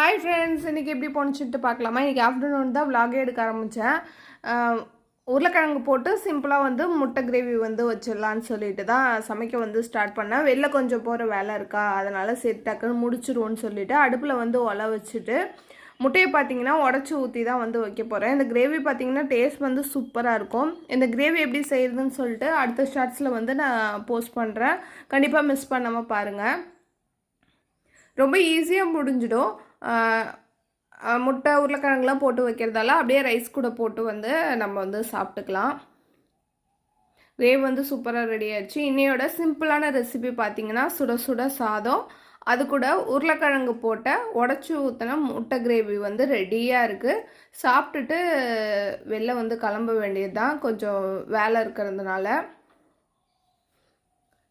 Hi friends, இன்றைக்கி எப்படி போணுச்சுட்டு பார்க்கலாமா. இன்றைக்கி ஆஃப்டர்நூன் தான் விலாகே எடுக்க ஆரம்பித்தேன். உருளைக்கிழங்கு போட்டு சிம்பிளாக வந்து முட்டை கிரேவி வந்து வச்சிடலான்னு சொல்லிட்டு தான் சமைக்க வந்து ஸ்டார்ட் பண்ணேன். வெளில கொஞ்சம் போகிற வேலை இருக்கா, அதனால் சரி டக்குன்னு முடிச்சிருவோன்னு சொல்லிவிட்டு அடுப்பில் வந்து ஒலை வச்சுட்டு முட்டையை பார்த்தீங்கன்னா உடச்சி ஊற்றி தான் வந்து வைக்க போகிறேன். இந்த கிரேவி பார்த்தீங்கன்னா டேஸ்ட் வந்து சூப்பராக இருக்கும். இந்த கிரேவி எப்படி செய்கிறதுன்னு சொல்லிட்டு அடுத்த ஷார்ட்ஸில் வந்து நான் போஸ்ட் பண்ணுறேன். கண்டிப்பாக மிஸ் பண்ணாமல் பாருங்கள். ரொம்ப ஈஸியாக முடிஞ்சிடும். முட்டை உருளைக்கிழங்குலாம் போட்டு வைக்கிறதால அப்படியே ரைஸ் கூட போட்டு வந்து நம்ம வந்து சாப்பிட்டுக்கலாம். கிரேவி வந்து சூப்பராக ரெடி ஆயிடுச்சு. இன்னையோட சிம்பிளான ரெசிபி பார்த்தீங்கன்னா சுட சுட சாதம், அது கூட உருளைக்கிழங்கு போட்ட உடச்சி ஊற்றின முட்டை கிரேவி வந்து ரெடியாக இருக்குது. சாப்பிட்டுட்டு வெளில வந்து கிளம்ப வேண்டியது தான், கொஞ்சம் வேலை இருக்கிறதுனால.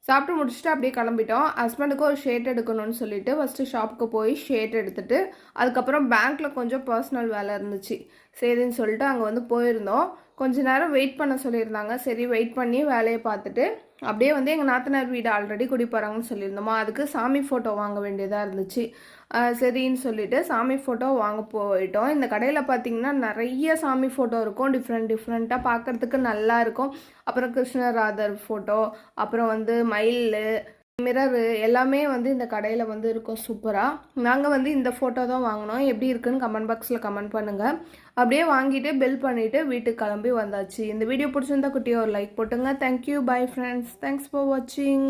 சாப்பிட்டு முடிச்சுட்டு அப்படியே கிளம்பிட்டோம். ஹஸ்பண்டுக்கு ஒரு ஷர்ட் எடுக்கணும்னு சொல்லிட்டு ஃபஸ்ட்டு ஷாப்புக்கு போய் ஷர்ட் எடுத்துகிட்டு அதுக்கப்புறம் பேங்க்கில் கொஞ்சம் பர்சனல் வேலை இருந்துச்சு, சரின்னு சொல்லிட்டு அங்கே வந்து போயிருந்தோம். கொஞ்ச நேரம் வெயிட் பண்ண சொல்லியிருந்தாங்க. சரி வெயிட் பண்ணி வேலையை பார்த்துட்டு அப்படியே வந்து எங்கள் நாத்தனார் வீடு ஆல்ரெடி குடி போகிறாங்கன்னு சொல்லியிருந்தோமா, அதுக்கு சாமி ஃபோட்டோ வாங்க வேண்டியதாக இருந்துச்சு. சரின்னு சொல்லிட்டு சாமி ஃபோட்டோ வாங்க போயிட்டோம். இந்த கடையில் பார்த்திங்கன்னா நிறைய சாமி ஃபோட்டோ இருக்கும், டிஃப்ரெண்ட்டாக பார்க்குறதுக்கு நல்லா இருக்கும். அப்புறம் கிருஷ்ணராதர் ஃபோட்டோ, அப்புறம் வந்து மயில், மிரரு எல்லாமே வந்து இந்த கடையில் வந்து இருக்கும் சூப்பராக. நாங்கள் வந்து இந்த ஃபோட்டோ தான் வாங்கினோம். எப்படி இருக்குன்னு கமெண்ட் பாக்ஸில் கமெண்ட் பண்ணுங்கள். அப்படியே வாங்கிட்டு பில் பண்ணிவிட்டு வீட்டுக்கு கிளம்பி வந்தாச்சு. இந்த வீடியோ பிடிச்சிருந்தா குட்டியாக ஒரு லைக் போட்டுங்க. Thank you, bye friends, thanks for வாட்சிங்.